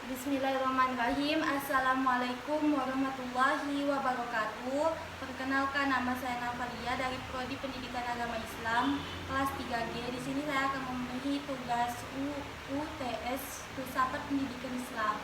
Bismillahirrahmanirrahim. Assalamualaikum warahmatullahi wabarakatuh. Perkenalkan, nama saya Nafalia dari Prodi Pendidikan Agama Islam kelas 3G. Di sini saya akan memenuhi tugas UTS Filsafat Pendidikan Islam.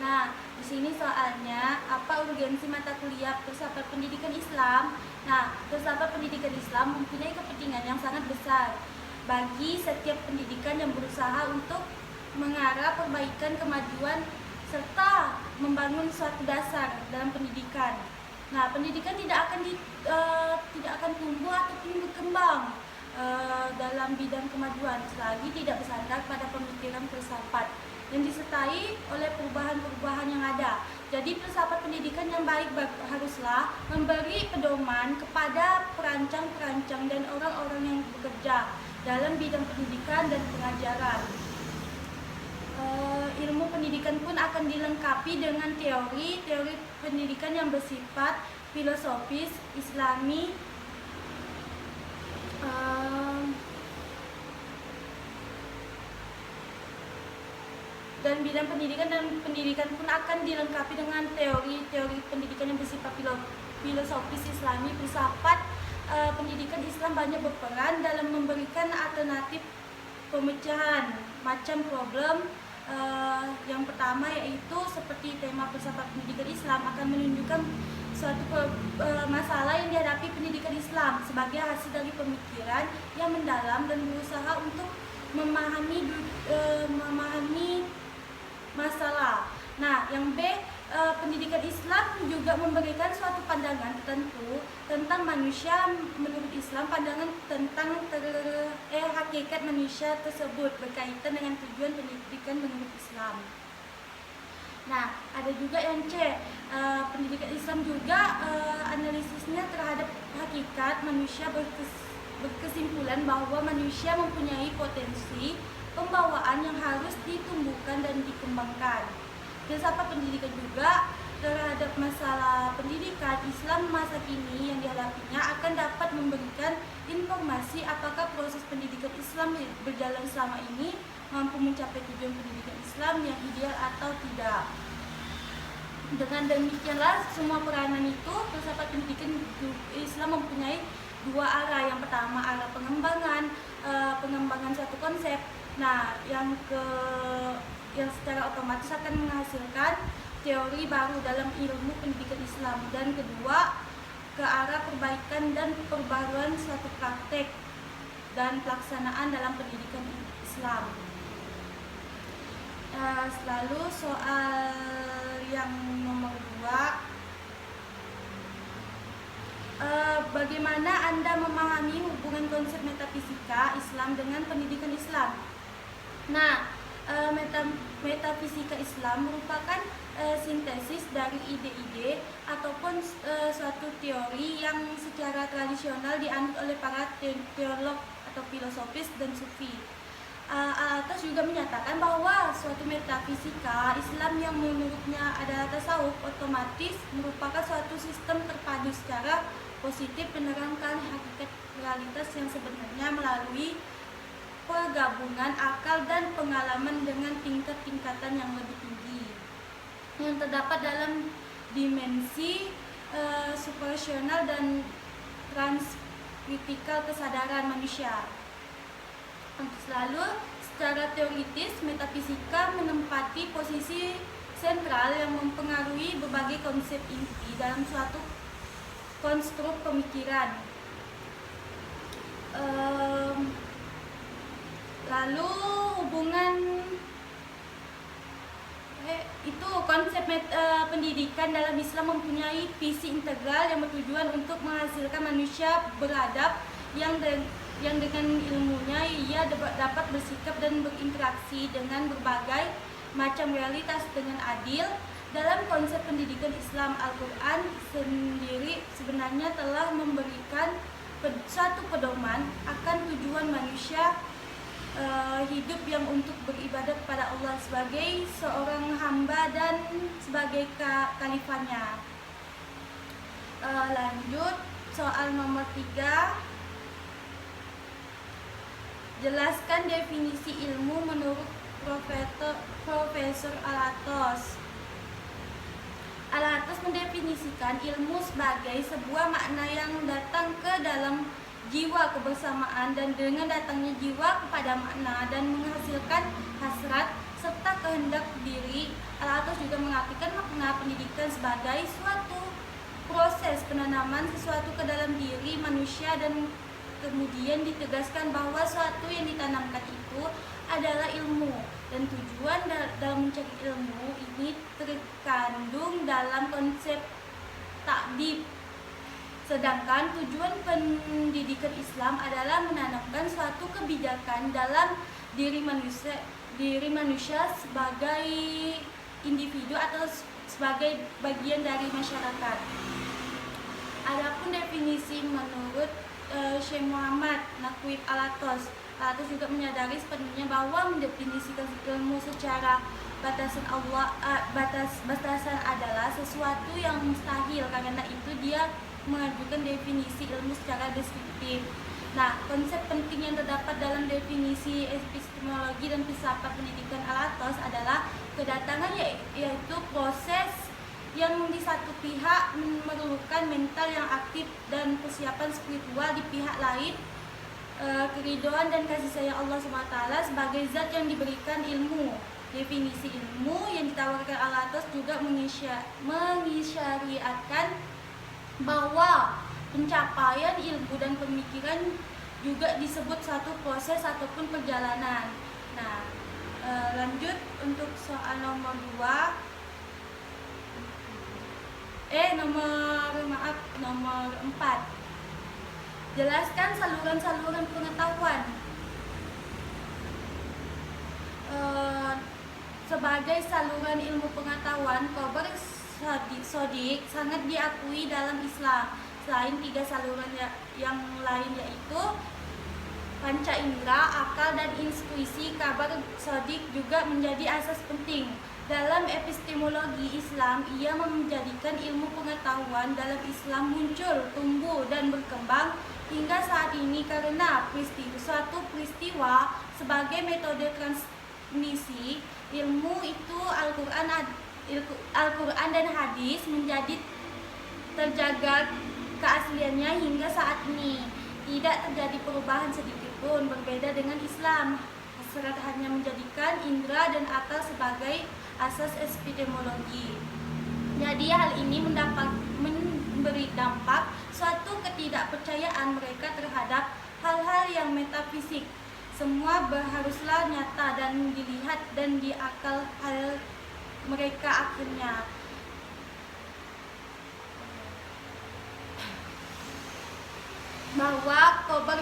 Nah, di sini soalnya apa urgensi mata kuliah Filsafat Pendidikan Islam? Nah, Filsafat Pendidikan Islam mempunyai kepentingan yang sangat besar bagi setiap pendidikan yang berusaha untuk mengarah perbaikan, kemajuan, serta membangun suatu dasar dalam pendidikan. Nah, pendidikan tidak akan tumbuh ataupun berkembang dalam bidang kemajuan selagi tidak bersandar pada pemikiran filsafat yang disertai oleh perubahan-perubahan yang ada. Jadi filsafat pendidikan yang baik haruslah memberi pedoman kepada perancang-perancang dan orang-orang yang bekerja dalam bidang pendidikan dan pengajaran. Ilmu pendidikan pun akan dilengkapi dengan teori pendidikan yang bersifat filosofis, islami, dan bidang pendidikan pun akan dilengkapi dengan teori pendidikan yang bersifat filosofis, islami, filsafat. Pendidikan Islam banyak berperan dalam memberikan alternatif pemecahan macam problem. Yang pertama yaitu seperti tema filsafat pendidikan Islam akan menunjukkan suatu masalah yang dihadapi pendidikan Islam sebagai hasil dari pemikiran yang mendalam dan berusaha untuk memahami masalah. Nah, yang B, pendidikan Islam juga memberikan suatu pandangan tertentu tentang manusia menurut Islam. Pandangan tentang hakikat manusia tersebut berkaitan dengan tujuan pendidikan menurut Islam. Nah, ada juga yang C, pendidikan Islam juga analisisnya terhadap hakikat manusia berkesimpulan bahwa manusia mempunyai potensi pembawaan yang harus ditumbuhkan dan dikembangkan. Filsafat pendidikan juga terhadap masalah pendidikan Islam masa kini yang dihadapinya akan dapat memberikan informasi apakah proses pendidikan Islam berjalan selama ini mampu mencapai tujuan pendidikan Islam yang ideal atau tidak. Dengan demikianlah semua peranan itu filsafat pendidikan Islam mempunyai dua arah. Yang pertama arah pengembangan suatu konsep. Nah, yang secara otomatis akan menghasilkan teori baru dalam ilmu pendidikan Islam, dan kedua ke arah perbaikan dan perbaruan suatu praktek dan pelaksanaan dalam pendidikan Islam. Lalu soal yang nomor 2, bagaimana Anda memahami hubungan konsep metafisika Islam dengan pendidikan Islam? Nah, metafisika Islam merupakan sintesis dari ide-ide ataupun suatu teori yang secara tradisional dianut oleh para teolog atau filosofis dan sufi. Atas juga menyatakan bahwa suatu metafisika Islam yang menurutnya adalah tasawuf otomatis merupakan suatu sistem terpadu secara positif menerangkan hakikat realitas yang sebenarnya melalui penggabungan akal dan pengalaman dengan tingkat-tingkatan yang lebih tinggi yang terdapat dalam dimensi suprarasional dan transkritikal kesadaran manusia. Lalu secara teoritis metafisika menempati posisi sentral yang mempengaruhi berbagai konsep inti dalam suatu konstruk pemikiran. Lalu hubungan itu konsep pendidikan dalam Islam mempunyai visi integral yang bertujuan untuk menghasilkan manusia beradab yang dengan ilmunya ia dapat bersikap dan berinteraksi dengan berbagai macam realitas dengan adil. Dalam konsep pendidikan Islam, Al-Quran sendiri sebenarnya telah memberikan suatu pedoman akan tujuan manusia hidup yang untuk beribadah kepada Allah sebagai seorang hamba dan sebagai khalifahnya. Lanjut soal nomor 3, jelaskan definisi ilmu menurut Profesor Alatos. Alatos mendefinisikan ilmu sebagai sebuah makna yang datang ke dalam jiwa kebersamaan, dan dengan datangnya jiwa kepada makna dan menghasilkan hasrat serta kehendak diri. Alatos juga mengartikan makna pendidikan sebagai suatu proses penanaman sesuatu ke dalam diri manusia, dan kemudian ditegaskan bahwa suatu yang ditanamkan itu adalah ilmu, dan tujuan dalam mencari ilmu ini terkandung dalam konsep ta'dib. Sedangkan tujuan pendidikan Islam adalah menanamkan suatu kebijakan dalam diri manusia sebagai individu atau sebagai bagian dari masyarakat. Adapun definisi menurut Syekh Muhammad Naqib Alatos juga menyadari sepenuhnya bahwa mendefinisikan ilmu secara batasan adalah sesuatu yang mustahil. Karena itu dia mengajukan definisi ilmu secara deskriptif. Nah, konsep penting yang terdapat dalam definisi epistemologi dan filsafat pendidikan Alatos adalah kedatangan, yaitu proses yang di satu pihak memerlukan mental yang aktif dan persiapan spiritual, di pihak lain keridhaan dan kasih sayang Allah SWT sebagai zat yang diberikan ilmu. Definisi ilmu yang ditawarkan Alatos juga mengisyariatkan bahwa pencapaian ilmu dan pemikiran juga disebut satu proses ataupun perjalanan. Nah, lanjut untuk soal nomor 4. Jelaskan saluran-saluran pengetahuan. Sebagai saluran ilmu pengetahuan, Khobar Shodiq sangat diakui dalam Islam. Selain 3 saluran yang lain, yaitu panca indera, akal, dan intuisi, Khobar Shodiq juga menjadi asas penting dalam epistemologi Islam. Ia menjadikan ilmu pengetahuan dalam Islam muncul, tumbuh, dan berkembang hingga saat ini karena suatu peristiwa sebagai metode transmisi ilmu itu. Al-Quran dan hadis menjadi terjaga keasliannya hingga saat ini. Tidak terjadi perubahan sedikit pun. Berbeda dengan Islam, Hasrat hanya menjadikan indera dan akal sebagai asas epistemologi. Jadi hal ini memberi dampak suatu ketidakpercayaan mereka terhadap hal-hal yang metafisik. Semua haruslah nyata dan dilihat dan diakal hal mereka akhirnya. Bahwa Khobar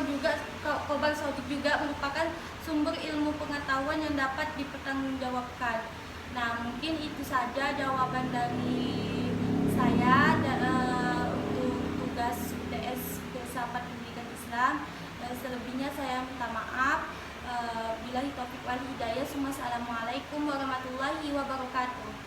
Shodiq juga merupakan sumber ilmu pengetahuan yang dapat dipertanggungjawabkan. Nah, mungkin itu saja jawaban dari saya untuk tugas UTS Filsafat Pendidikan Islam. Selebihnya saya minta maaf. Billahi taufiq wal hidayah. Assalamualaikum warahmatullahi wabarakatuh.